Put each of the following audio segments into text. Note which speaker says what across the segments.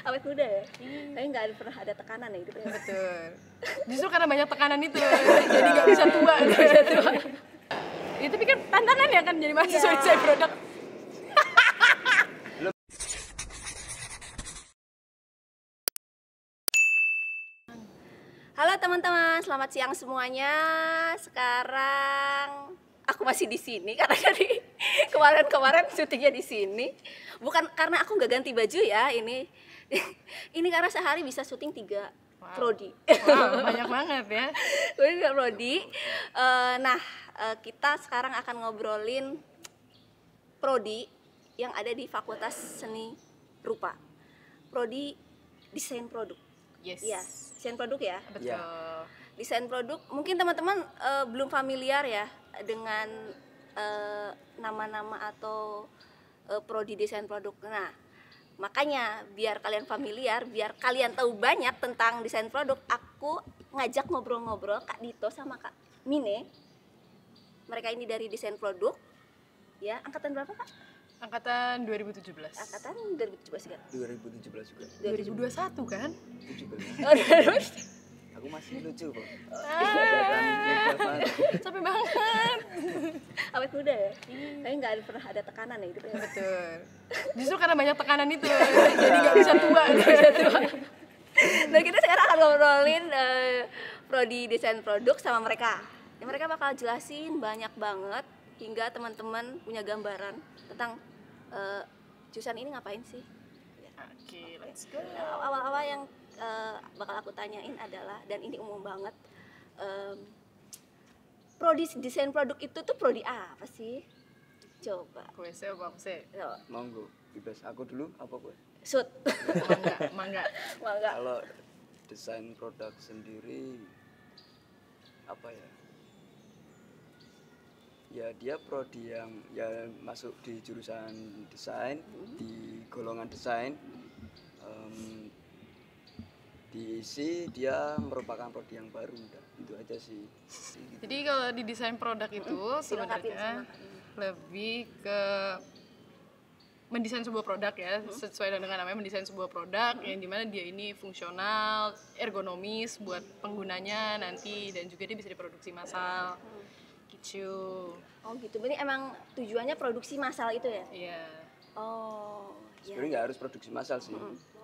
Speaker 1: Awet muda ya? Tapi nggak pernah ada tekanan ya hidupnya.
Speaker 2: Betul. Justru karena banyak tekanan itu, jadi nggak bisa tua. Ya, tapi kan tantangan ya kan jadi mahasiswa desain produk.
Speaker 1: Halo teman-teman, selamat siang semuanya. Sekarang aku masih di sini karena dari kemarin syutingnya di sini. Bukan karena aku nggak ganti baju ya, ini karena sehari bisa syuting 3 prodi.
Speaker 2: Wow, banyak banget ya.
Speaker 1: Tiga prodi. Kita sekarang akan ngobrolin prodi yang ada di Fakultas Seni Rupa. Prodi Desain Produk.
Speaker 2: Yes.
Speaker 1: Iya, desain produk ya.
Speaker 2: Betul.
Speaker 1: Desain produk, mungkin teman-teman belum familiar ya dengan nama-nama atau prodi desain produk. Nah, makanya biar kalian familiar, biar kalian tahu banyak tentang desain produk, aku ngajak ngobrol-ngobrol Kak Dito sama Kak Mine. Mereka ini dari desain produk. Ya, angkatan berapa, Kak?
Speaker 2: Angkatan 2017.
Speaker 1: Angkatan 2017 kan?
Speaker 3: 2017 juga.
Speaker 2: 2021 kan?
Speaker 3: 17.
Speaker 1: Oh, 2017.
Speaker 3: Aku masih lucu kok.
Speaker 2: Capek banget.
Speaker 1: Awet muda ya? Tapi nggak pernah ada tekanan ya hidupnya.
Speaker 2: Betul. Justru karena banyak tekanan itu, jadi nggak bisa tua.
Speaker 1: Nah, kita sekarang akan ngobrolin prodi desain produk sama mereka. Ya, mereka bakal jelasin banyak banget hingga teman-teman punya gambaran tentang jurusan ini ngapain sih.
Speaker 2: Oke, let's go.
Speaker 1: Nah, awal-awal yang bakal aku tanyain adalah, dan ini umum banget, prodi desain produk itu tuh prodi apa sih? Coba.
Speaker 2: Gue sih apa sih?
Speaker 3: Monggo, bebas. Aku dulu apa gue?
Speaker 1: Shoot.
Speaker 2: Mangga.
Speaker 3: Kalau desain produk sendiri apa ya? Ya dia prodi yang ya masuk di jurusan desain, di golongan desain. Diisi dia merupakan prodi yang baru, itu aja sih.
Speaker 2: Jadi kalau di desain produk itu
Speaker 1: Dilengkapin
Speaker 2: sebenarnya
Speaker 1: sama
Speaker 2: lebih ke mendesain sebuah produk ya, sesuai dengan namanya mendesain sebuah produk yang dimana dia ini fungsional, ergonomis buat penggunanya nanti, dan juga dia bisa diproduksi massal gitu.
Speaker 1: Oh gitu, berarti emang tujuannya produksi massal itu ya?
Speaker 2: Iya.
Speaker 1: Oh,
Speaker 3: Sebenarnya nggak harus produksi massal sih.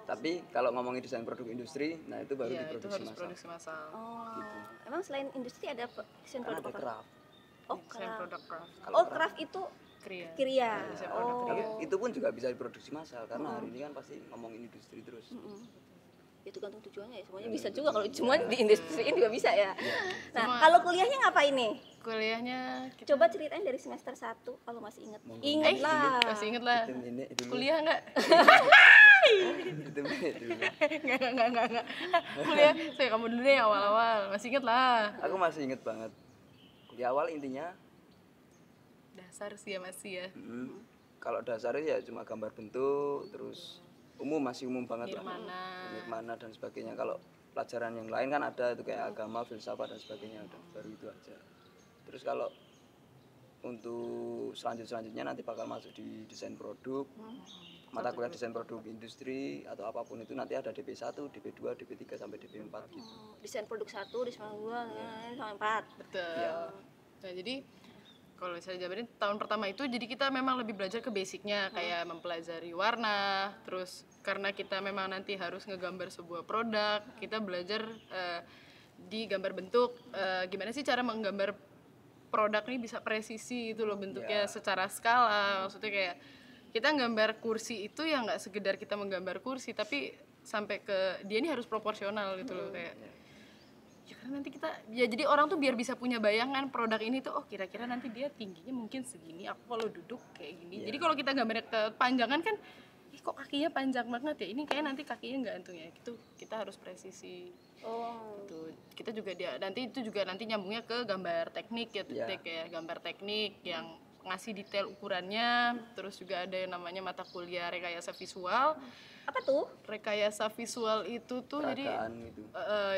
Speaker 3: Tapi kalau ngomongin desain produk industri, nah itu baru
Speaker 2: Iya, itu
Speaker 3: diproduksi
Speaker 2: harus
Speaker 3: massal.
Speaker 2: produksi massal.
Speaker 1: Oh, emang selain industri ada desain
Speaker 3: Karena
Speaker 1: produk
Speaker 3: ada
Speaker 1: apa?
Speaker 3: craft.
Speaker 1: Oh,
Speaker 2: Desain
Speaker 1: craft.
Speaker 2: produk craft.
Speaker 3: Kalau
Speaker 1: Oh, craft itu
Speaker 2: Kria.
Speaker 1: Kria.
Speaker 2: Desain produk
Speaker 1: Oh,
Speaker 3: Tapi itu pun juga bisa diproduksi massal karena hari ini kan pasti ngomongin industri terus.
Speaker 1: itu gantung tujuannya ya. Semuanya bisa juga kalau cuma di industri ini juga bisa ya. Nah,
Speaker 2: Semua-
Speaker 1: kalau kuliahnya ngapain nih?
Speaker 2: Kuliahnya kita
Speaker 1: Coba ceritain dari semester 1 kalau masih inget.
Speaker 3: Monggo.
Speaker 1: Ingat lah.
Speaker 2: masih inget lah.
Speaker 3: Itu ini dulu.
Speaker 2: Kuliah nggak?
Speaker 3: Itu ini dulu.
Speaker 2: Nggak. Kuliah, saya kamu dulu deh awal-awal. Masih inget lah.
Speaker 3: Aku masih inget banget. Kuliah awal intinya
Speaker 2: Dasar sih ya masih ya.
Speaker 3: kalau dasarnya ya cuma gambar bentuk, terus masih umum banget lah. Nirmana dan sebagainya. Kalau pelajaran yang lain kan ada itu kayak agama, filsafat dan sebagainya, udah baru itu aja. Terus kalau untuk selanjutnya nanti bakal masuk di desain produk, mata kuliah desain produk industri atau apapun itu nanti ada DP1, DP2, DP3 sampai DP4 gitu.
Speaker 1: Desain produk 1, desain 2, sampai 4.
Speaker 2: Betul.
Speaker 3: Iya.
Speaker 2: Nah jadi kalau saya jabarin tahun pertama itu jadi kita memang lebih belajar ke basicnya kayak mempelajari warna, terus karena kita memang nanti harus ngegambar sebuah produk, kita belajar di gambar bentuk, gimana sih cara menggambar produk ini bisa presisi itu loh bentuknya secara skala. Maksudnya kayak kita nggambar kursi itu ya nggak sekedar kita menggambar kursi, tapi sampai ke dia ini harus proporsional gitu loh kayak. Ya karena nanti kita ya jadi orang tuh biar bisa punya bayangan produk ini tuh oh kira-kira nanti dia tingginya mungkin segini, aku kalau duduk kayak gini. Jadi kalau kita gambarnya kepanjangan kan kok kakinya panjang banget ya, ini kayak nanti kakinya nggak gantung ya, itu kita harus presisi. Gitu. Kita juga nanti nyambungnya ke gambar teknik ya, kayak gambar teknik yang ngasih detail ukurannya. Terus juga ada yang namanya mata kuliah rekayasa visual.
Speaker 1: Apa tuh?
Speaker 2: Rekayasa visual itu tuh
Speaker 3: Peragaan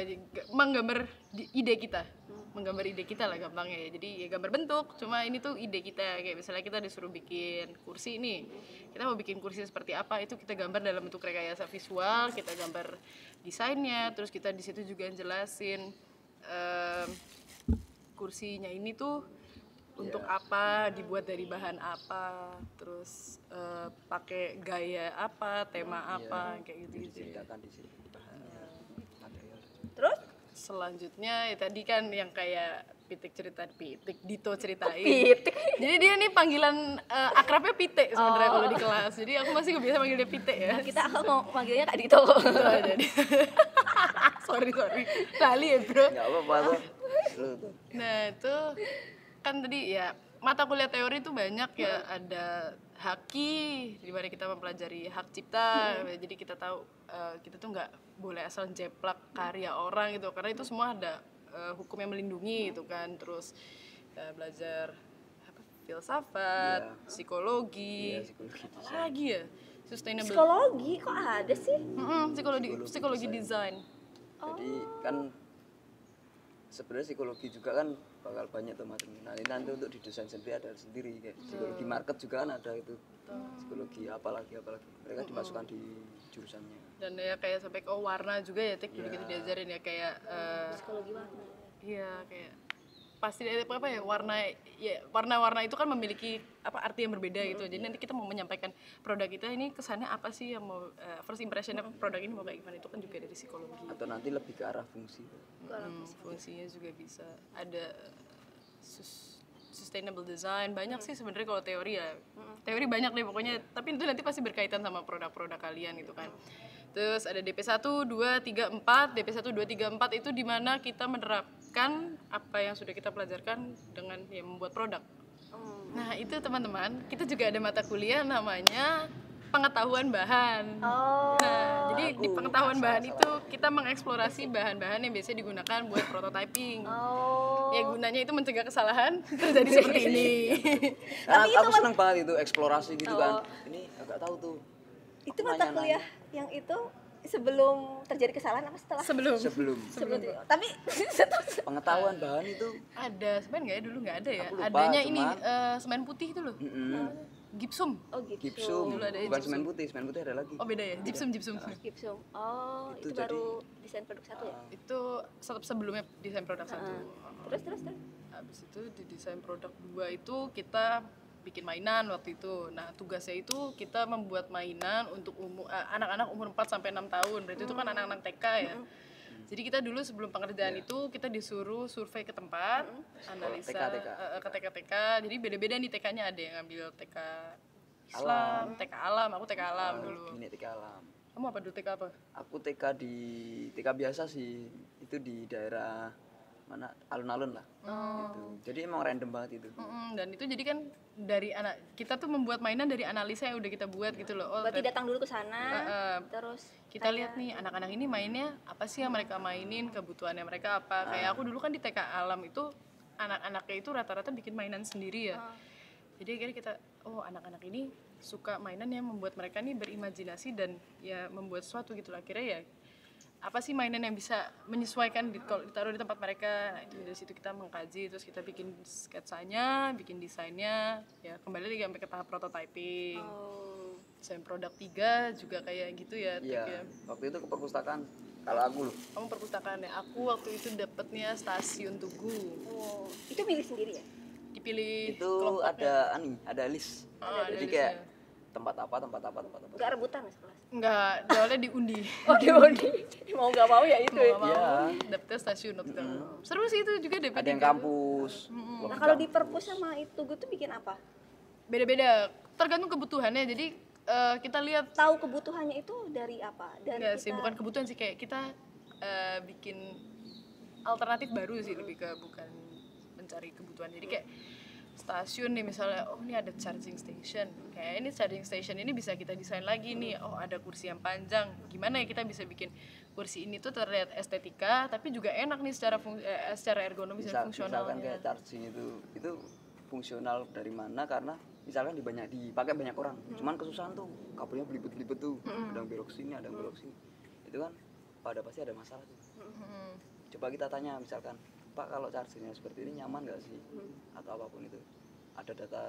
Speaker 2: jadi
Speaker 3: gitu.
Speaker 2: menggambar ide kita. menggambar ide kita lah gampangnya ya. Jadi ya gambar bentuk, cuma ini tuh ide kita. Kayak misalnya kita disuruh bikin kursi nih, kita mau bikin kursi seperti apa, itu kita gambar dalam bentuk rekayasa visual, kita gambar desainnya, terus kita di situ juga jelasin kursinya ini tuh untuk apa, dibuat dari bahan apa, terus pakai gaya apa, tema apa, kayak gitu gitu.
Speaker 3: Diceritakan di sini bahannya, material.
Speaker 1: Terus
Speaker 2: Selanjutnya ya tadi kan yang kayak Dito ceritain.
Speaker 1: pitik.
Speaker 2: Jadi dia nih panggilan akrabnya Pite sebenarnya kalau di kelas. Jadi aku masih biasa manggil dia Pite ya.
Speaker 1: Aku mau manggilnya Kak Dito.
Speaker 2: Jadi sorry. Lali ya, Bro.
Speaker 3: Enggak apa-apa tuh. Tuh.
Speaker 2: Nah, itu kan tadi ya mata kuliah teori itu banyak ya, ada haki di mana kita mempelajari hak cipta. Jadi kita tahu kita tuh nggak boleh asal jeplak karya orang gitu, karena itu semua ada hukum yang melindungi gitu kan. Terus belajar apa, filsafat, psikologi,
Speaker 3: Psikologi
Speaker 2: apa lagi ya, sustainable.
Speaker 1: Psikologi kok ada sih?
Speaker 2: Psikologi desain.
Speaker 3: Jadi kan sebenarnya psikologi juga kan bakal banyak teman-teman. Nah ini nanti untuk didesain sendiri ada sendiri, kayak psikologi market juga kan ada itu. Psikologi apalagi mereka dimasukkan di jurusannya.
Speaker 2: Dan ya kayak sampai ke warna juga ya, Tik, kita diajarin ya kayak
Speaker 1: Psikologi warna.
Speaker 2: iya kayak pasti ada apa ya, warna-warna itu kan memiliki apa arti yang berbeda gitu. Jadi nanti kita mau menyampaikan produk kita ini kesannya apa sih, yang mau first impression produk ini mau kayak gimana, itu kan juga dari psikologi.
Speaker 3: Atau nanti lebih ke arah fungsi.
Speaker 2: Fungsinya juga bisa ada sustainable design, banyak sih sebenarnya kalau teori ya. Teori banyak deh pokoknya, tapi itu nanti pasti berkaitan sama produk-produk kalian gitu kan. Terus ada DP1, 2, 3, 4. DP1, 2, 3, 4 itu di mana kita menerapkan apa yang sudah kita pelajarkan dengan ya membuat produk. Nah, itu teman-teman, kita juga ada mata kuliah namanya pengetahuan bahan. Nah, jadi di pengetahuan bahan itu kita mengeksplorasi bahan-bahan yang biasanya digunakan buat prototyping. Ya gunanya itu mencegah kesalahan terjadi seperti ini.
Speaker 3: Karena aku senang banget itu eksplorasi gitu kan. Ini agak tahu tuh.
Speaker 1: Itu mata kuliah yang itu sebelum terjadi kesalahan apa setelah?
Speaker 3: Sebelum
Speaker 1: Sebelum. Tapi
Speaker 3: pengetahuan bahan itu
Speaker 2: ada semen nggak ya, dulu nggak ada ya.
Speaker 3: Aku lupa,
Speaker 2: Adanya ini
Speaker 3: cuman-
Speaker 2: semen putih itu loh. Gipsum.
Speaker 3: gipsum,
Speaker 2: Dulu ada
Speaker 3: bukan
Speaker 2: gipsum.
Speaker 3: semen putih ada lagi.
Speaker 2: Oh beda ya, gipsum.
Speaker 1: Gipsum. Oh, itu
Speaker 3: Itu
Speaker 1: baru desain produk satu ya?
Speaker 2: Itu sebelumnya desain produk 1.
Speaker 1: Terus.
Speaker 2: Habis itu di desain produk 2 itu kita bikin mainan waktu itu. Nah, tugasnya itu kita membuat mainan untuk anak-anak umur 4 sampai 6 tahun. Berarti itu kan anak-anak TK ya. Jadi kita dulu sebelum pengerjaan itu kita disuruh survei ke tempat, analisa ke TK. Jadi beda-beda nih TK-nya, ada yang ngambil TK Islam, TK Alam, aku TK Alam dulu.
Speaker 3: Ini TK alam.
Speaker 2: Kamu apa dulu, TK apa?
Speaker 3: Aku TK di TK biasa sih, itu di daerah mana, alun-alun lah. Gitu. Jadi emang random banget itu.
Speaker 2: Dan itu jadi kan dari anak kita tuh membuat mainan dari analisa yang udah kita buat gitu loh. Oh,
Speaker 1: Berarti datang dulu ke sana, terus
Speaker 2: kita lihat nih anak-anak ini mainnya apa sih yang mereka mainin, kebutuhannya mereka apa. Kayak aku dulu kan di TK Alam itu anak-anaknya itu rata-rata bikin mainan sendiri ya. Jadi akhirnya kita, oh anak-anak ini suka mainan yang membuat mereka nih berimajinasi dan ya membuat sesuatu gitu lah. Akhirnya ya apa sih mainan yang bisa menyesuaikan kalau ditaruh di tempat mereka. Nah, itu dari situ kita mengkaji, terus kita bikin sketsanya, bikin desainnya, ya kembali lagi sampai ke tahap prototyping. Desain produk 3 juga kayak gitu ya.
Speaker 3: Iya, waktu itu ke perpustakaan. Kalau aku loh,
Speaker 2: Kamu perpustakaan ya. Aku waktu itu dapetnya Stasiun Tugu.
Speaker 1: itu milih sendiri ya?
Speaker 2: Dipilih
Speaker 3: itu ada list. Jadi kayak tempat apa.
Speaker 1: Enggak rebutan ya sekelas?
Speaker 2: enggak, soalnya diundi.
Speaker 1: Diundi. Mau nggak mau ya itu.
Speaker 2: Mau dapetnya stasiun waktu itu. Seru sih itu juga DP3.
Speaker 3: Ada yang kampus.
Speaker 1: Nah, kalau di perpus sama itu gue tuh bikin apa?
Speaker 2: Beda-beda, tergantung kebutuhannya. Jadi kita lihat
Speaker 1: Tahu kebutuhannya itu dari apa? Dari
Speaker 2: enggak sih, bukan kebutuhan sih, kayak kita bikin alternatif baru sih, lebih ke bukan mencari kebutuhan. Jadi kayak stasiun nih misalnya, oh ini ada charging station, kayak ini charging station ini bisa kita desain lagi nih. Oh ada kursi yang panjang, gimana ya kita bisa bikin kursi ini tuh terlihat estetika tapi juga enak nih secara ergonomis dan fungsional.
Speaker 3: Misalkan kayak charging itu fungsional dari mana, karena misalkan dipakai banyak orang, cuman kesusahan tuh kabelnya belibet-belibet tuh, ada yang belok sini, itu kan pasti ada masalah tuh. Coba kita tanya misalkan Pak kalau chargernya seperti ini nyaman nggak sih, atau apapun itu, ada data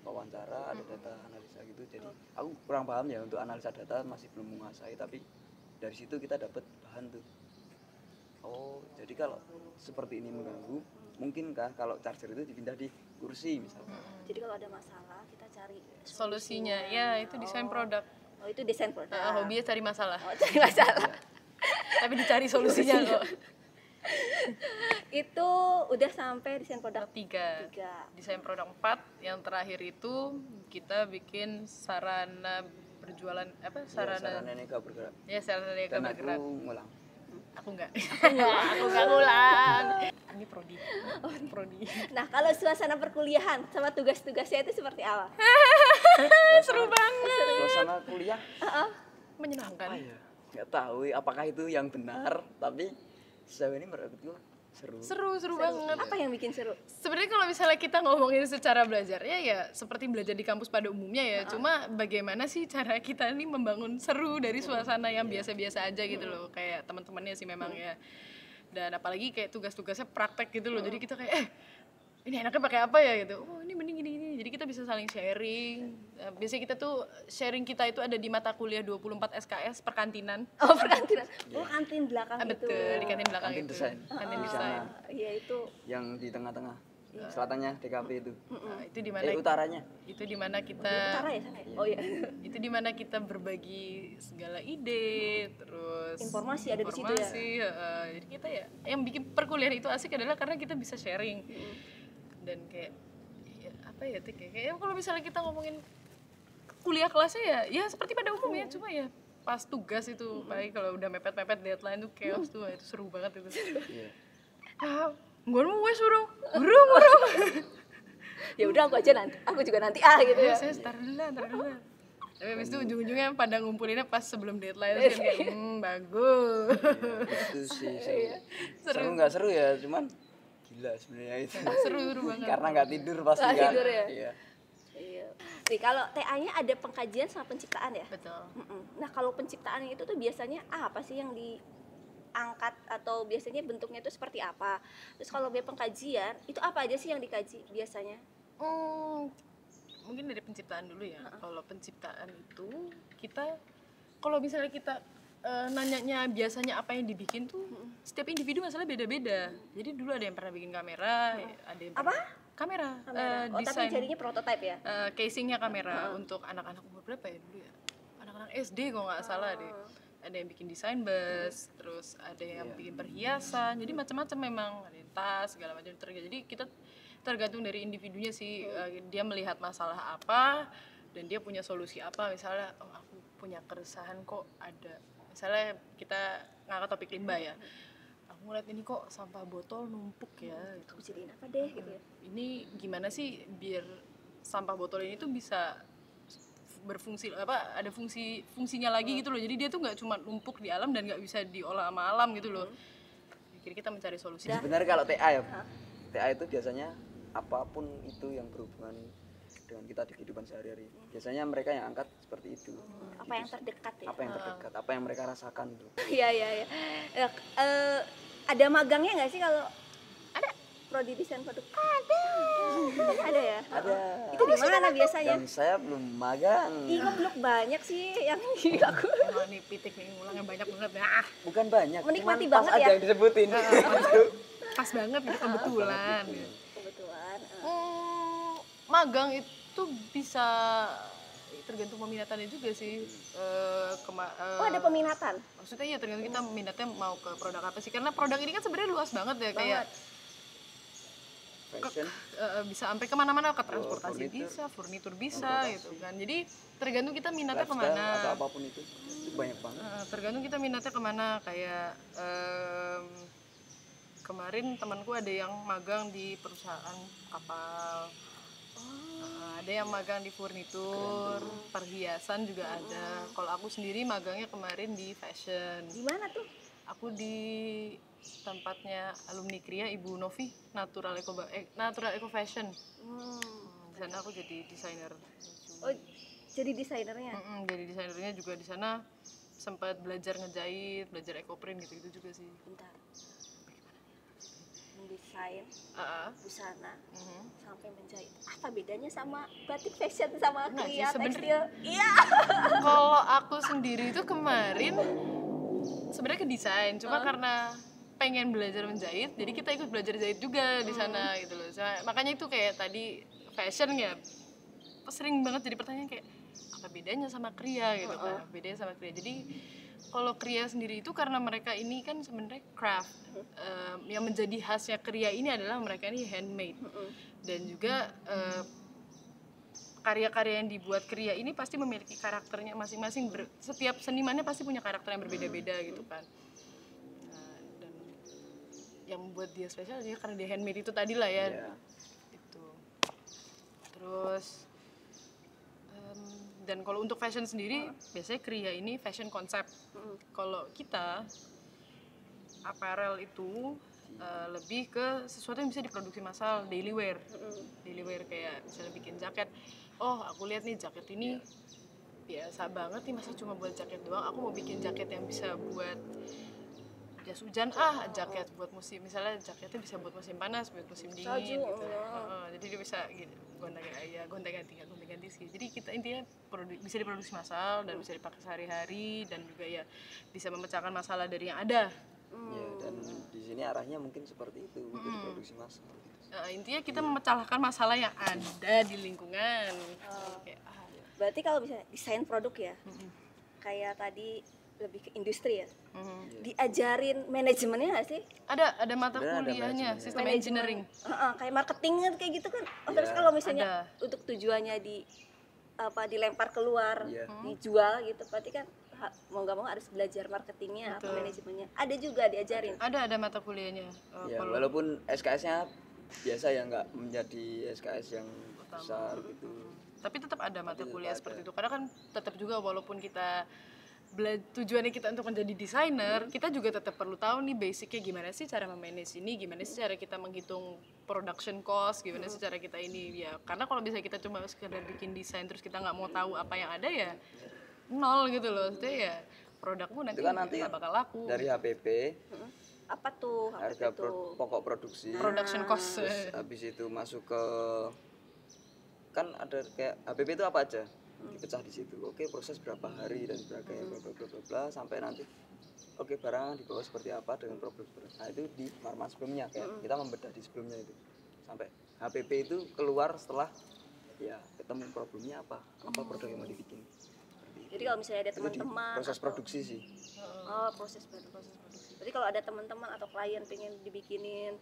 Speaker 3: wawancara, ada data analisa gitu. Jadi aku kurang paham ya untuk analisa data, masih belum menguasai, tapi dari situ kita dapat bahan tuh. Oh jadi kalau seperti ini mengganggu, mungkinkah kalau charger itu dipindah di kursi misalnya.
Speaker 1: Jadi kalau ada masalah kita cari
Speaker 2: Solusinya ya itu desain produk.
Speaker 1: Oh itu desain produk.
Speaker 2: Hobinya cari masalah.
Speaker 1: Oh cari masalah.
Speaker 2: Tapi dicari solusinya kok.
Speaker 1: Itu udah sampai desain produk
Speaker 2: 3.
Speaker 1: 3.
Speaker 2: Desain produk 4, yang terakhir itu kita bikin sarana berjualan apa?
Speaker 3: Sarana Nega bergerak.
Speaker 2: Ya, sarana Nega
Speaker 3: Dan
Speaker 2: bergerak.
Speaker 3: aku ngulang.
Speaker 2: Aku enggak. Aku enggak ngulang. Ini prodi. Prodi.
Speaker 1: Nah kalau suasana perkuliahan sama tugas-tugasnya itu seperti apa?
Speaker 2: Seru banget.
Speaker 3: Suasana kuliah
Speaker 2: Menyenangkan.
Speaker 3: apa ya? Nggak tahu apakah itu yang benar, tapi sejauh ini menurutku
Speaker 2: Seru banget.
Speaker 1: Apa yang bikin seru?
Speaker 2: Sebenarnya kalau misalnya kita ngomongin secara belajarnya ya seperti belajar di kampus pada umumnya ya. Cuma bagaimana sih cara kita ini membangun seru dari suasana yang biasa-biasa aja gitu loh. Kayak teman-temannya sih memang ya. Dan apalagi kayak tugas-tugasnya praktek gitu loh. Jadi kita kayak ini enaknya pakai apa ya gitu. Oh ini mending gini. Jadi kita bisa saling sharing. Biasanya kita tuh sharing kita itu ada di mata kuliah 24 SKS perkantinan.
Speaker 1: Oh perkantinan. Oh kantin belakang itu.
Speaker 2: Betul, di kantin belakang
Speaker 3: kantin
Speaker 2: itu.
Speaker 3: desain.
Speaker 2: Kantin
Speaker 3: Di
Speaker 2: desain.
Speaker 3: sana
Speaker 1: Iya itu.
Speaker 3: yang di tengah-tengah, selatannya DKP itu.
Speaker 2: Nah, itu di mana?
Speaker 3: Utaranya.
Speaker 2: Itu di mana kita
Speaker 1: Utara ya sana ya? Oh iya.
Speaker 2: itu dimana kita berbagi segala ide, terus
Speaker 1: Informasi ada di situ ya?
Speaker 2: Jadi kita ya yang bikin perkuliahan itu asik adalah karena kita bisa sharing. Dan kayak ya, apa ya Tik, kayak kalau misalnya kita ngomongin kuliah kelasnya ya seperti pada umumnya, cuma ya pas tugas itu baik kalau udah mepet-mepet deadline tuh chaos tuh, itu seru banget itu.
Speaker 3: Iya.
Speaker 2: Gue mau wes burung.
Speaker 1: Ya udah aku juga nanti gitu ya.
Speaker 2: Saya ntar dulu. Tapi habis itu ujung-ujungnya pada ngumpulinnya pas sebelum deadline terus kan kayak bagus.
Speaker 3: Itu sih seru nggak seru ya, cuman gila sebenarnya itu.
Speaker 2: Seru banget.
Speaker 3: Karena nggak tidur pasti
Speaker 1: Nggak
Speaker 3: kan.
Speaker 1: tidur ya?
Speaker 3: Iya.
Speaker 1: Iya. Nih kalau TA-nya ada pengkajian sama penciptaan ya?
Speaker 2: Betul.
Speaker 1: Nah kalau penciptaan itu tuh biasanya apa sih yang diangkat atau biasanya bentuknya itu seperti apa? Terus kalau biar pengkajian itu apa aja sih yang dikaji biasanya?
Speaker 2: Mungkin dari penciptaan dulu ya. Kalau penciptaan itu kita kalau misalnya kita nanyanya biasanya apa yang dibikin tuh setiap individu masalah beda-beda. Jadi dulu ada yang pernah bikin kamera, ada yang kamera.
Speaker 1: Oh tapi jadinya prototype ya?
Speaker 2: Casingnya kamera untuk anak-anak umur berapa ya dulu ya? Anak-anak SD kalau nggak salah deh. Ada yang bikin desain bus, terus ada yang bikin perhiasan. Jadi macam-macam memang, ada yang tas segala macam terjadi. Jadi kita tergantung dari individunya sih, dia melihat masalah apa dan dia punya solusi apa. Misalnya aku punya keresahan kok ada, misalnya kita ngangkat topik limbah ya, aku ngeliat ini kok sampah botol numpuk ya gitu.
Speaker 1: Aku jadiin apa deh gitu ya?
Speaker 2: Ini gimana sih biar sampah botol ini tuh bisa berfungsi ada fungsinya lagi gitu loh. Jadi dia tuh nggak cuma numpuk di alam dan nggak bisa diolah sama alam gitu loh. Jadi kita mencari solusi.
Speaker 3: Sebenarnya kalau TA ya, TA itu biasanya apapun itu yang berhubungan dengan kita di kehidupan sehari-hari. Biasanya mereka yang angkat seperti itu.
Speaker 1: Apa yang terdekat ya?
Speaker 3: Apa yang terdekat, apa yang mereka rasakan itu.
Speaker 1: Iya. Ada magangnya nggak sih kalau ada prodi desain produk? Ada ya?
Speaker 3: Ada.
Speaker 1: Itu di mana biasanya?
Speaker 3: Dan saya belum magang.
Speaker 1: Ih, goblok banyak sih yang aku.
Speaker 2: Emang nih pitik nih ngulangnya banyak banget ya.
Speaker 3: Bukan banyak,
Speaker 1: Menikmati
Speaker 3: cuman
Speaker 1: banget
Speaker 3: pas
Speaker 1: ya?
Speaker 3: ada yang disebutin.
Speaker 2: Pas banget gitu kebetulan.
Speaker 1: Kebetulan.
Speaker 2: Magang itu bisa tergantung peminatannya juga sih.
Speaker 1: Oh ada peminatan?
Speaker 2: Maksudnya ya tergantung kita minatnya mau ke produk apa sih. Karena produk ini kan sebenarnya luas banget ya. Kayak
Speaker 3: Fashion.
Speaker 2: bisa sampai kemana-mana, ke transportasi bisa, furnitur bisa gitu kan. Jadi tergantung kita minatnya
Speaker 3: Lifestyle
Speaker 2: kemana.
Speaker 3: atau apapun itu banyak banget.
Speaker 2: Tergantung kita minatnya kemana. Kayak kemarin temanku ada yang magang di perusahaan kapal. Ada yang magang di furnitur, perhiasan juga ada. Kalau aku sendiri magangnya kemarin di fashion.
Speaker 1: Di mana tuh?
Speaker 2: Aku di tempatnya alumni Kria, Ibu Novi, Natural Eco Fashion. Di sana aku jadi desainer.
Speaker 1: Oh, jadi desainernya?
Speaker 2: Jadi desainernya juga di sana, sempat belajar ngejahit, belajar eco print gitu juga sih.
Speaker 1: Bentar. mendesain
Speaker 2: Ah,
Speaker 1: busana
Speaker 2: mhm.
Speaker 1: sampai menjahit. Apa bedanya sama batik fashion sama
Speaker 2: Enggak sih,
Speaker 1: kria
Speaker 2: sebenarnya.
Speaker 1: tekstil? Iya.
Speaker 2: Kalau aku sendiri itu kemarin sebenarnya ke desain, cuma karena pengen belajar menjahit, jadi kita ikut belajar jahit juga di sana gitu loh. Makanya itu kayak tadi fashion ya, sering banget jadi pertanyaan kayak apa bedanya sama kria gitu kan? Bedanya sama kria. Jadi kalau kria sendiri itu karena mereka ini kan sebenarnya craft. Yang menjadi khasnya kria ini adalah mereka ini handmade dan juga karya-karya yang dibuat kria ini pasti memiliki karakternya masing-masing. Setiap senimannya pasti punya karakter yang berbeda-beda gitu kan. Dan yang membuat dia spesial dia karena dia handmade itu tadi lah ya.
Speaker 3: Iya.
Speaker 2: Itu. Terus dan kalau untuk fashion sendiri biasanya kria ini fashion konsep. Kalau kita apparel itu lebih ke sesuatu yang bisa diproduksi massal, daily wear kayak misalnya bikin jaket. Oh aku lihat nih jaket ini biasa banget nih, masa cuma buat jaket doang. Aku mau bikin jaket yang bisa buat jas hujan, jaket buat musim, misalnya jaketnya bisa buat musim panas, buat musim dingin
Speaker 1: Salju,
Speaker 2: gitu. Jadi dia bisa gitu, gonta-ganti sih. Jadi kita intinya bisa diproduksi massal dan bisa dipakai sehari-hari dan juga ya bisa memecahkan masalah dari yang ada.
Speaker 3: Ya, dan di sini arahnya mungkin seperti itu, untuk diproduksi massal.
Speaker 2: Intinya kita memecahkan masalah yang ada di lingkungan. Kayak,
Speaker 1: Berarti kalau misalnya desain produk ya, kayak tadi lebih ke industri ya, diajarin manajemennya nggak sih?
Speaker 2: ada mata
Speaker 3: Sebenarnya ada
Speaker 2: kuliahnya,
Speaker 3: manajemennya.
Speaker 2: sistem engineering.
Speaker 1: Kayak marketingnya kayak gitu kan. Terus
Speaker 3: Iya.
Speaker 1: kalau misalnya
Speaker 2: Ada.
Speaker 1: untuk tujuannya dilempar keluar,
Speaker 3: Iya.
Speaker 1: dijual gitu, berarti kan mau nggak mau harus belajar marketingnya atau manajemennya. Ada juga diajarin.
Speaker 2: Ada mata kuliahnya.
Speaker 3: Ya, walaupun SKS-nya biasa ya, nggak menjadi SKS yang besar gitu.
Speaker 2: Tapi tetap ada mata kuliah seperti itu. Karena kan tetap juga walaupun kita tujuannya kita untuk menjadi desainer, kita juga tetap perlu tahu nih basicnya gimana sih cara memanage ini, gimana sih cara kita menghitung production cost, gimana sih cara kita ini ya. Karena kalau bisa kita cuma sekedar bikin desain terus kita nggak mau tahu apa yang ada ya nol gitu loh. Jadi ya produkmu nanti
Speaker 3: Itu kan nanti
Speaker 2: nggak bakal laku.
Speaker 3: dari HPP,
Speaker 1: Apa tuh?
Speaker 3: harga pokok produksi,
Speaker 2: Production cost.
Speaker 3: terus habis itu masuk ke, kan ada kayak HPP itu apa aja dipecah di situ. Oke, proses berapa hari dan sebagainya, bla bla bla bla bla, sampai nanti oke barang dibawa seperti apa dengan problem. Nah itu di marma sebelumnya, kayak kita membedah di sebelumnya itu sampai HPP itu keluar setelah ya ketemu problemnya apa produk yang mau dibikin.
Speaker 1: Jadi kalau misalnya ada
Speaker 3: Itu di
Speaker 1: teman-teman
Speaker 3: proses
Speaker 1: atau-
Speaker 3: produksi sih.
Speaker 1: proses produksi. Berarti kalau ada teman-teman atau klien pengen dibikinin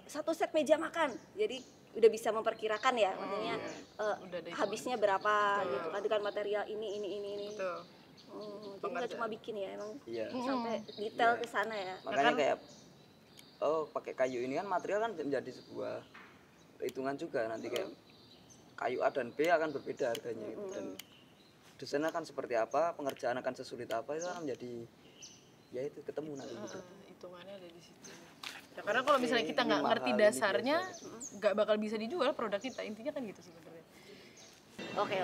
Speaker 1: satu set meja makan, jadi udah bisa memperkirakan ya, maksudnya
Speaker 2: Udah ada
Speaker 1: habisnya berapa gitu kan dengan material ini.
Speaker 2: Gitu.
Speaker 1: Jadi nggak cuma bikin ya, emang
Speaker 3: Iya.
Speaker 1: sampai detail ke sana ya.
Speaker 3: Makanya kayak pakai kayu ini kan material kan menjadi sebuah hitungan juga, nanti kayak kayu A dan B akan berbeda harganya gitu. Dan desain akan seperti apa, pengerjaan akan sesulit apa, itu akan menjadi ya itu ketemu nanti gitu.
Speaker 2: Hitungannya ada di situ. Ya, karena kalau misalnya kita nggak
Speaker 3: ini
Speaker 2: ngerti
Speaker 3: mahal, ini
Speaker 2: dasarnya, nggak bakal bisa dijual produk kita. Intinya kan gitu sebenarnya.
Speaker 1: Oke.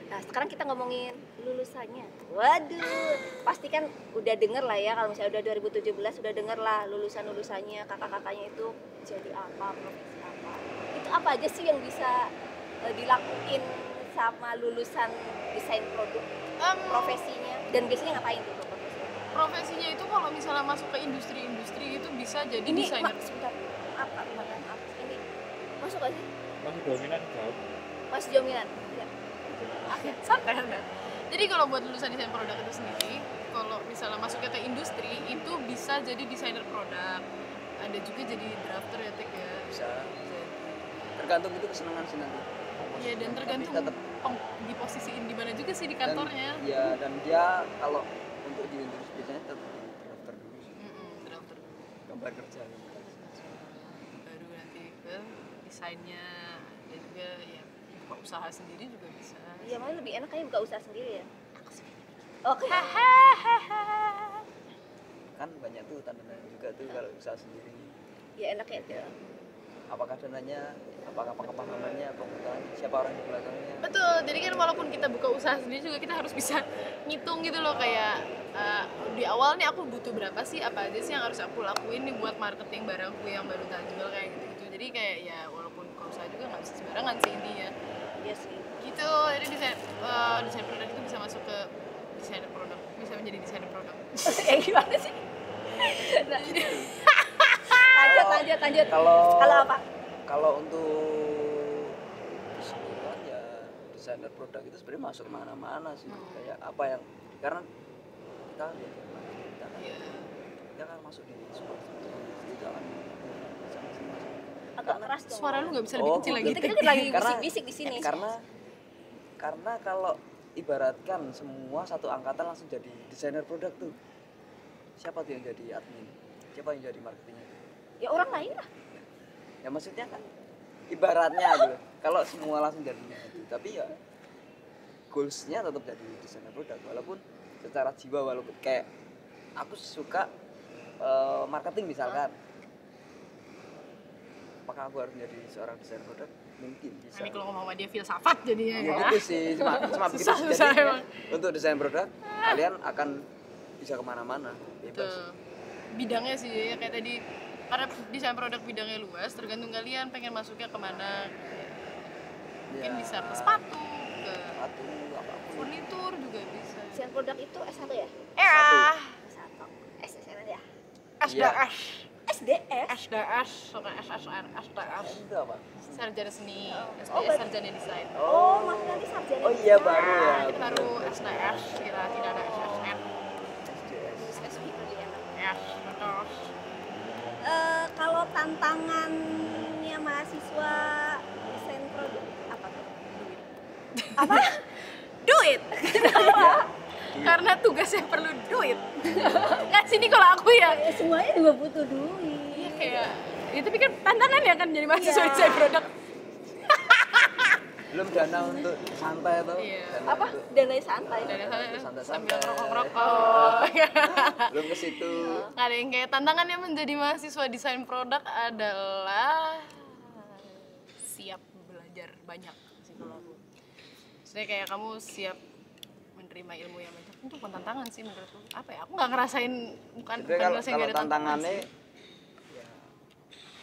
Speaker 1: Nah sekarang kita ngomongin lulusannya. Waduh, pasti kan udah denger lah ya, kalau misalnya udah 2017 udah denger lah lulusannya kakak-kakaknya itu jadi apa, profesi apa. Itu apa aja sih yang bisa dilakuin sama lulusan desain produk, profesinya, dan biasanya ngapain tuh profesinya?
Speaker 2: Profesinya itu kalau misalnya masuk ke industri itu bisa jadi
Speaker 1: Ini
Speaker 2: desainer.
Speaker 1: sebentar, apa ini masuk gak sih?
Speaker 4: Masih dominan jauh.
Speaker 1: Masih jaminan ya.
Speaker 2: Santai Anda. Jadi kalau buat lulusan desain produk itu sendiri, kalau misalnya masuk ke industri itu bisa jadi desainer produk. Ada juga jadi drafter ya Tek ya.
Speaker 3: Bisa, tergantung itu kesenangan sih nanti.
Speaker 2: Iya, dan tergantung
Speaker 3: tetap-
Speaker 2: diposisiin di mana juga sih di kantornya.
Speaker 3: Ya, dan dia kalau untuk di industri biasanya tetap di daftar dulu sih,
Speaker 2: Drafter
Speaker 3: gambar kerja.
Speaker 2: baru nanti ke desainnya dan juga ya buka usaha sendiri juga bisa.
Speaker 1: Iya, malah lebih enak kayak buka usaha sendiri ya. Oke.
Speaker 3: Kan banyak tuh tanda-tanda juga tuh kalau usaha sendiri.
Speaker 1: Ya enak ya.
Speaker 3: apakah dananya, apakah pengalamannya, pengetahuan siapa orang di belakangnya.
Speaker 2: Betul, jadi kan walaupun kita buka usaha sendiri juga kita harus bisa ngitung gitu loh, kayak di awal nih aku butuh berapa sih, apa aja sih yang harus aku lakuin nih buat marketing barangku yang baru jual kayak gitu-gitu. Jadi kayak ya walaupun buka usaha juga nggak bisa sembarangan sih intinya.
Speaker 1: Iya sih.
Speaker 2: Gitu, jadi desain produk itu bisa masuk ke desainer produk, bisa menjadi desainer produk.
Speaker 1: Kayak gimana sih? Nah, lanjut.
Speaker 3: Kalau
Speaker 1: apa?
Speaker 3: Kalau untuk keseluruhan ya desainer produk itu sebenarnya masuk kemana-mana sih. Kayak apa yang karena kita lihat ya,
Speaker 2: Iya.
Speaker 3: kita kan masuk di semua kita kan
Speaker 1: Agak keras dong.
Speaker 2: Suara lu nggak bisa lebih kecil lagi.
Speaker 1: Kita lagi
Speaker 3: Karena-
Speaker 1: bisik-bisik di sini.
Speaker 3: karena kalau ibaratkan semua satu angkatan langsung jadi desainer produk tuh, siapa tuh yang jadi admin, siapa yang jadi marketingnya?
Speaker 1: Ya orang lain lah.
Speaker 3: Ya maksudnya kan ibaratnya gitu, kalau semua langsung jadi itu, tapi ya goalsnya tetap jadi desainer produk, walaupun secara jiwa, walaupun kayak aku suka marketing misalkan, apakah aku harus menjadi seorang desainer produk? Mungkin bisa.
Speaker 2: Ini kalau ngomong sama dia filsafat jadinya
Speaker 3: Ya
Speaker 2: ya.
Speaker 3: gitu sih, cuma begitu sih.
Speaker 2: Susah
Speaker 3: Jadi,
Speaker 2: emang.
Speaker 3: untuk desain produk kalian akan bisa kemana-mana, bebas.
Speaker 2: Tuh. Bidangnya sih ya kayak tadi, karena desain produk bidangnya luas, tergantung kalian pengen masuknya kemana. Mungkin
Speaker 3: Ya,
Speaker 2: bisa ke sepatu, ke
Speaker 3: sepatu, apapun.
Speaker 2: furnitur juga bisa.
Speaker 1: Desain produk itu S1 ya?
Speaker 3: Satu.
Speaker 1: S1. SSN ya?
Speaker 2: SDS,
Speaker 1: SDS.
Speaker 2: SDS, sama SSR, SDS.
Speaker 3: Itu apa?
Speaker 2: Sarjana seni, SDS,
Speaker 1: berarti-
Speaker 2: sarjana desain.
Speaker 1: Oh, masih nanti sarjana.
Speaker 3: Oh iya baru ya.
Speaker 2: Kita baru SDS, kita tidak ada SSN.
Speaker 3: SDS.
Speaker 1: SSB kali ya.
Speaker 2: Yes, betul.
Speaker 1: Kalau tantangannya mahasiswa desain produk apa tuh? Apa? Duit.
Speaker 2: Karena tugasnya perlu duit. Kan sini kalau aku ya,
Speaker 1: Semuanya juga butuh duit.
Speaker 2: iya kayak, ya tapi kan tantangan ya kan jadi mahasiswa
Speaker 1: Iya.
Speaker 2: desain produk.
Speaker 3: Belum dana untuk santai tuh.
Speaker 2: Iya.
Speaker 3: Dana
Speaker 1: Apa?
Speaker 3: untuk-
Speaker 1: Dana santai.
Speaker 2: Dan
Speaker 3: Santai-santai.
Speaker 2: sambil ngerokok-ngerokok.
Speaker 3: Belum ke situ.
Speaker 2: Nggak ada yang kayak tantangannya menjadi mahasiswa desain produk adalah siap belajar banyak sih kalau aku. Maksudnya kayak kamu siap menerima ilmu yang banyak, itu bukan tantangan sih menurutku. Apa ya? Aku nggak ngerasain, bukan
Speaker 3: Jadi kalau
Speaker 2: ngerasain nggak ada tantangan
Speaker 3: tantangannya
Speaker 2: sih.
Speaker 3: ya,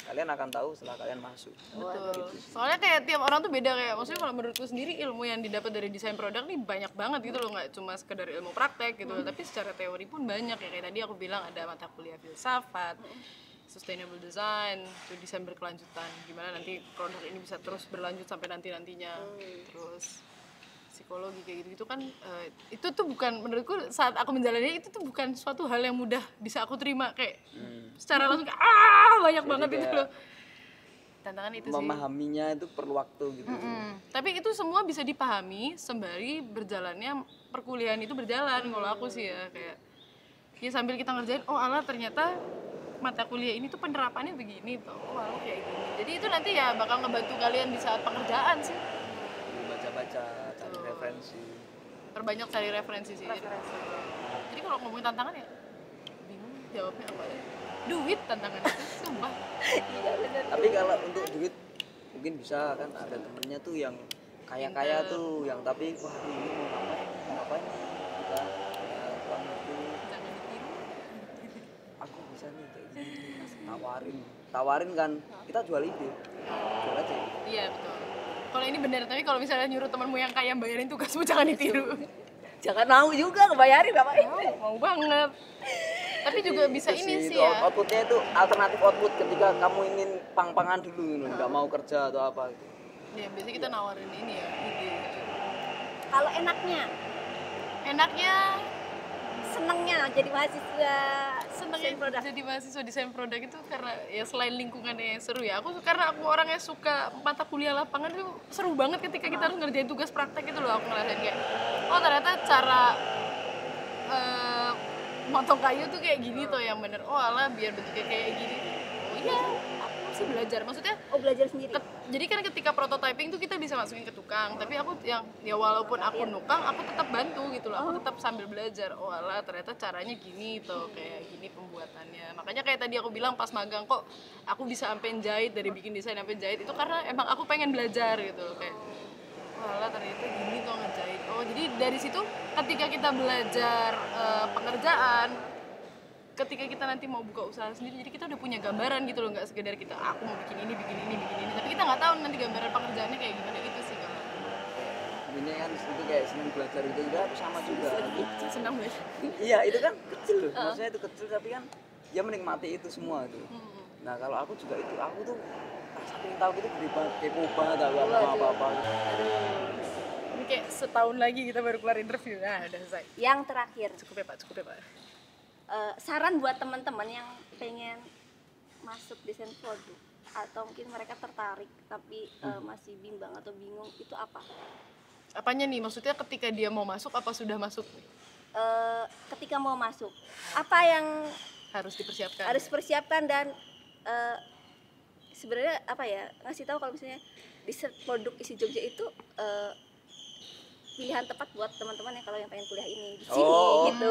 Speaker 3: kalian akan tahu setelah kalian masuk.
Speaker 2: Betul. Soalnya kayak tiap orang tuh beda, kayak maksudnya kalau menurutku sendiri ilmu yang didapat dari desain produk nih banyak banget gitu loh, nggak cuma sekedar ilmu praktek gitu, tapi secara teori pun banyak ya. Kayak tadi aku bilang ada mata kuliah filsafat, sustainable design, itu desain berkelanjutan, gimana nanti produk ini bisa terus berlanjut sampai nantinya, terus psikologi kayak gitu kan, itu tuh bukan, menurutku saat aku menjalani itu tuh bukan suatu hal yang mudah bisa aku terima, kayak secara langsung kayak banyak
Speaker 3: Jadi
Speaker 2: banget itu
Speaker 3: kayak
Speaker 2: loh. Tantangan itu sih.
Speaker 3: Memahaminya itu perlu waktu gitu.
Speaker 2: Tapi itu semua bisa dipahami sembari berjalannya perkuliahan itu berjalan. Kalau aku sih ya kayak ya sambil kita ngerjain, oh alah ternyata mata kuliah ini tuh penerapannya begini tuh, oh alah kayak gini. Jadi itu nanti ya bakal ngebantu kalian di saat pengerjaan sih.
Speaker 3: Baca-baca, cari referensi.
Speaker 2: Perbanyak cari referensi sih. Jadi kalau ngomongin tantangan ya bingung jawabnya apa ya. Duit tantangan itu, sumpah.
Speaker 3: Tapi kalau untuk duit mungkin bisa kan, ada temennya tuh yang kaya-kaya tuh, yang tapi wah ini mau ngapain nih kita punya uang itu,
Speaker 2: Jangan ditiru.
Speaker 3: aku bisa nih kayak gini, tawarin kan, kita jual ide, jual aja.
Speaker 2: Iya betul. Kalau ini benar, tapi kalau misalnya nyuruh temanmu yang kaya bayarin tugasmu jangan ditiru.
Speaker 1: Jangan mau juga ngebayarin ngapain.
Speaker 2: Mau banget. Tapi juga bisa
Speaker 3: Itu
Speaker 2: ini sih
Speaker 3: itu
Speaker 2: ya.
Speaker 3: outputnya itu alternatif output ketika kamu ingin pang-pangan dulu gitu, nggak mau kerja atau apa gitu.
Speaker 2: Ya biasanya kita nawarin ini ya, ide.
Speaker 1: Kalau enaknya senengnya jadi mahasiswa
Speaker 2: Senengnya
Speaker 1: desain produk.
Speaker 2: jadi mahasiswa desain produk itu karena ya selain lingkungannya yang seru ya. Karena aku orangnya suka mata kuliah lapangan itu seru banget ketika kita harus ngerjain tugas praktek itu loh. Aku ngerasain kayak, oh ternyata cara motong kayu tuh kayak gini tuh yang bener. Oh alah biar bentuknya kayak gini. Oh iya, aku sih belajar, maksudnya
Speaker 1: Oh, belajar sendiri.
Speaker 2: jadi kan ketika prototyping tuh kita bisa masukin ke tukang, tapi aku yang ya walaupun aku nukang, aku tetap bantu gitu loh, aku tetap sambil belajar. Oh alah ternyata caranya gini tuh, kayak gini pembuatannya. Makanya kayak tadi aku bilang pas magang kok aku bisa sampai jahit, dari bikin desain sampai jahit itu karena emang aku pengen belajar gitu, kayak walah ternyata gini tuh ngejahit. Oh jadi dari situ ketika kita belajar pekerjaan, ketika kita nanti mau buka usaha sendiri, jadi kita udah punya gambaran gitu loh, nggak sekedar kita aku mau bikin ini, tapi kita nggak tahu nanti gambaran pekerjaannya kayak gimana gitu sih kalau
Speaker 3: Ini kan itu kayak seneng belajar itu juga aku sama juga.
Speaker 2: senang banget.
Speaker 3: Iya itu kan kecil loh, maksudnya itu kecil tapi kan dia menikmati itu semua itu. Nah kalau aku juga itu, aku tuh saking tahu gitu gede banget, kepo banget aku apa-apa.
Speaker 2: Ini kayak setahun lagi kita baru keluar interview, nah udah selesai.
Speaker 1: Yang terakhir,
Speaker 2: Cukup ya pak.
Speaker 1: saran buat teman-teman yang pengen masuk desain produk atau mungkin mereka tertarik tapi masih bimbang atau bingung, itu apa?
Speaker 2: Apanya nih, maksudnya ketika dia mau masuk apa sudah masuk
Speaker 1: Ketika mau masuk, apa yang
Speaker 2: harus dipersiapkan?
Speaker 1: harus persiapkan dan sebenarnya apa ya, ngasih tahu kalau misalnya desain produk isi Jogja itu pilihan tepat buat teman-teman yang kalau yang pengen kuliah ini di sini gitu.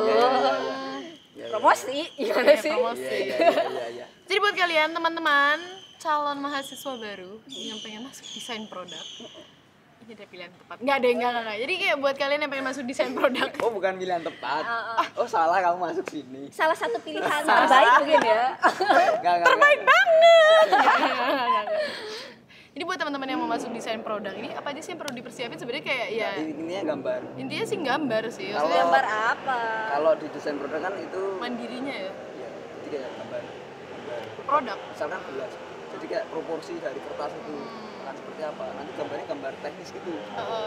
Speaker 3: Ya.
Speaker 1: Promosi gimana sih?
Speaker 2: Promosi.
Speaker 3: Iya.
Speaker 2: Jadi buat kalian teman-teman calon mahasiswa baru yang pengen masuk desain produk, ini ada pilihan tepat. Nggak. Jadi kayak buat kalian yang pengen masuk desain produk,
Speaker 3: Oh bukan pilihan tepat. Oh salah kamu masuk sini.
Speaker 1: Salah satu pilihan terbaik mungkin ya.
Speaker 3: Terbaik
Speaker 2: Nggak. Jadi buat teman-teman yang mau masuk desain produk ini, apa aja sih yang perlu dipersiapin sebenarnya kayak ya
Speaker 3: Intinya gambar.
Speaker 2: intinya sih gambar sih.
Speaker 3: Kalau-
Speaker 2: Maksudnya
Speaker 1: Gambar apa?
Speaker 3: Kalau di desain produk kan itu
Speaker 2: mandirinya ya
Speaker 3: ya, jadi kayak gambar.
Speaker 2: produk.
Speaker 3: Misalkan gelas. Jadi kayak proporsi dari kertas itu akan seperti apa. Nanti gambarnya gambar teknis gitu.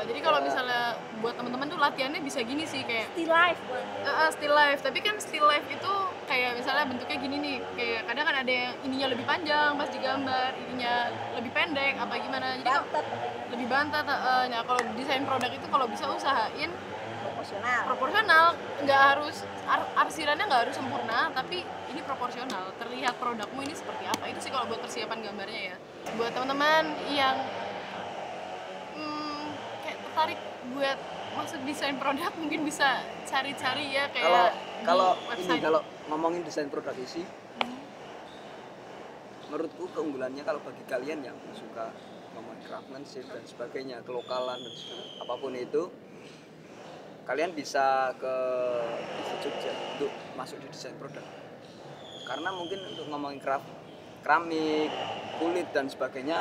Speaker 2: Jadi kalau misalnya buat teman-teman tuh latihannya bisa gini sih kayak
Speaker 1: Still life buat.
Speaker 2: still life, tapi kan still life itu kayak misalnya bentuknya gini nih, kayak kadang kan ada yang ininya lebih panjang pas digambar, ininya lebih pendek apa gimana, jadi kalau
Speaker 1: Bantet
Speaker 2: lebih bantat. Nah kalau desain produk itu kalau bisa usahain
Speaker 1: proporsional.
Speaker 2: proporsional, nggak harus arsirannya nggak harus sempurna, tapi ini proporsional, terlihat produkmu ini seperti apa. Itu sih kalau buat persiapan gambarnya ya. Buat teman-teman yang kayak tertarik buat masuk desain produk, mungkin bisa cari-cari ya kayak
Speaker 3: Kalau
Speaker 2: di
Speaker 3: ini
Speaker 2: website.
Speaker 3: kalau ngomongin desain produk isi, menurutku keunggulannya kalau bagi kalian yang suka ngomongin craftsmanship dan sebagainya, kelokalan dan apapun itu, kalian bisa ke ISI Jogja untuk masuk di desain produk. Karena mungkin untuk ngomongin keramik, kulit dan sebagainya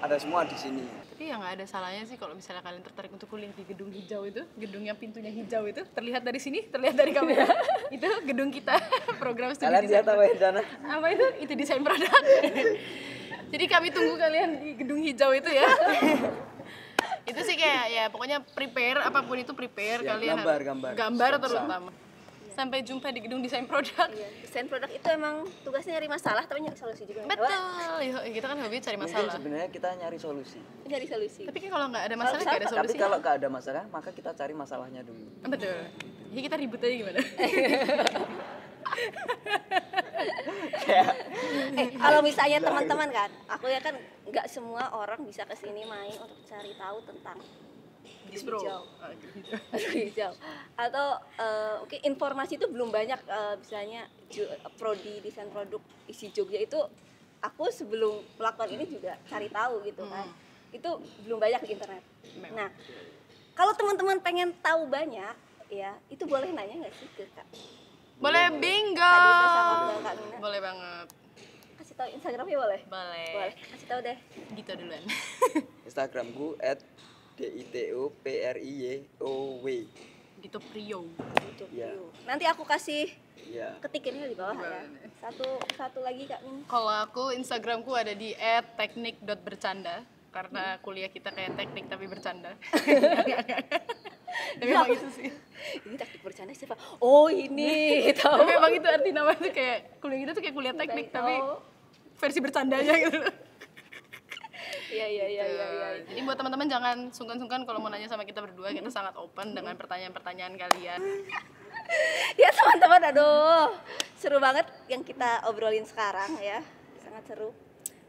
Speaker 3: ada semua di sini.
Speaker 2: Tapi ya nggak ada salahnya sih kalau misalnya kalian tertarik untuk kuliah di gedung hijau itu, gedung yang pintunya hijau itu, terlihat dari sini, terlihat dari kamera. Itu gedung kita, program studi
Speaker 3: Kalian
Speaker 2: desain
Speaker 3: lihat apa di sana?
Speaker 2: apa itu? Itu desain produk. Jadi kami tunggu kalian di gedung hijau itu ya. Itu sih kayak ya pokoknya prepare, apapun itu prepare.
Speaker 3: Ya,
Speaker 2: Kalian
Speaker 3: gambar.
Speaker 2: terutama. Sampai jumpa di gedung desain produk.
Speaker 1: Iya, desain produk itu emang tugasnya nyari masalah tapi nyari solusi juga.
Speaker 2: Betul, kita kan hobi cari
Speaker 3: Mungkin
Speaker 2: masalah.
Speaker 3: sebenarnya kita nyari solusi.
Speaker 1: Nyari solusi.
Speaker 2: Tapi kan kalau nggak ada masalah nggak ada
Speaker 3: Tapi
Speaker 2: solusi.
Speaker 3: kalau nggak ada masalah, maka kita cari masalahnya dulu.
Speaker 2: Betul. Jadi kita ribut aja gimana?
Speaker 1: Kalau misalnya teman-teman kan, aku ya kan nggak semua orang bisa kesini main untuk cari tahu tentang
Speaker 2: Disbro.
Speaker 1: hijau. Hijau. Atau oke, informasi itu belum banyak, misalnya prodi desain produk isi Jogja itu aku sebelum melakukan ini juga cari tahu gitu kan. Itu belum banyak di internet.
Speaker 2: Memang.
Speaker 1: Nah, kalau teman-teman pengen tahu banyak ya, itu boleh nanya nggak sih ke Kak?
Speaker 2: Boleh bingo.
Speaker 1: Kak Dita sama ke Kak Mina?
Speaker 2: Boleh banget.
Speaker 1: Kasih tahu Instagramnya boleh?
Speaker 2: Boleh.
Speaker 1: Boleh. Kasih tahu deh.
Speaker 2: Gitu duluan.
Speaker 3: Instagramku @DITOPRIYOW.
Speaker 2: Gitu Prio.
Speaker 1: Gitu.
Speaker 3: Iya.
Speaker 1: Nanti aku kasih
Speaker 3: Ya.
Speaker 1: ketikinnya di bawah ya. Satu lagi Kak Min.
Speaker 2: Kalau aku Instagramku ada di @teknik.bercanda karena kuliah kita kayak teknik tapi bercanda. Tapi memang itu sih.
Speaker 1: Ini taktik bercanda siapa? Oh ini.
Speaker 2: Tapi memang itu arti namanya tuh kayak kuliah kita tuh kayak kuliah teknik tapi versi bercandanya gitu.
Speaker 1: Iya.
Speaker 2: Jadi buat teman-teman jangan sungkan-sungkan kalau mau nanya sama kita berdua, kita sangat open dengan pertanyaan-pertanyaan kalian.
Speaker 1: Ya teman-teman, aduh seru banget yang kita obrolin sekarang ya, sangat seru.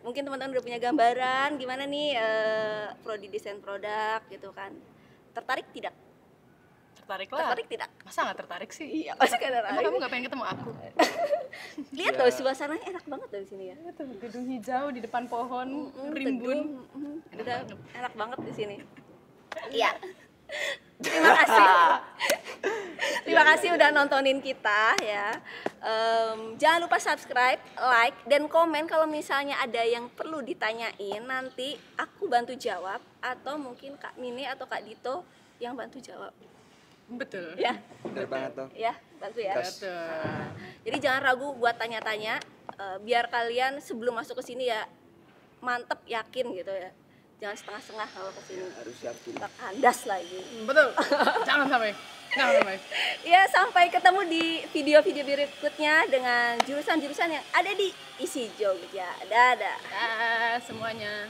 Speaker 1: mungkin teman-teman udah punya gambaran gimana nih prodi desain produk gitu kan. Tertarik tidak?
Speaker 2: Tertarik lah.
Speaker 1: Tertarik tidak?
Speaker 2: Masa nggak tertarik sih?
Speaker 1: Iya, pasti kan
Speaker 2: Emang
Speaker 1: tertarik.
Speaker 2: kamu nggak pengen ketemu aku?
Speaker 1: Lihat
Speaker 3: Ya.
Speaker 1: loh suasananya enak banget dari sini ya.
Speaker 2: Tuh, gedung hijau di depan pohon, rimbun.
Speaker 1: Udah enak banget di sini. Iya. Terima kasih. Terima kasih udah nontonin kita ya. Jangan lupa subscribe, like, dan komen kalau misalnya ada yang perlu ditanyain. Nanti aku bantu jawab atau mungkin Kak Mini atau Kak Dito yang bantu jawab.
Speaker 2: Betul.
Speaker 1: Ya,
Speaker 3: Bener banget toh.
Speaker 1: ya bantu ya.
Speaker 3: Gas.
Speaker 2: Betul.
Speaker 1: Jadi jangan ragu buat tanya-tanya. Biar kalian sebelum masuk ke sini ya mantep, yakin gitu ya. Jangan setengah-setengah kalau ke sini.
Speaker 3: Harus yakin.
Speaker 1: Tak kandas lagi.
Speaker 2: Betul. Jangan sampai. Jangan sampai.
Speaker 1: Ya, sampai ketemu di video-video berikutnya dengan jurusan-jurusan yang ada di ISI Jogja. Dadah.
Speaker 2: Dah semuanya.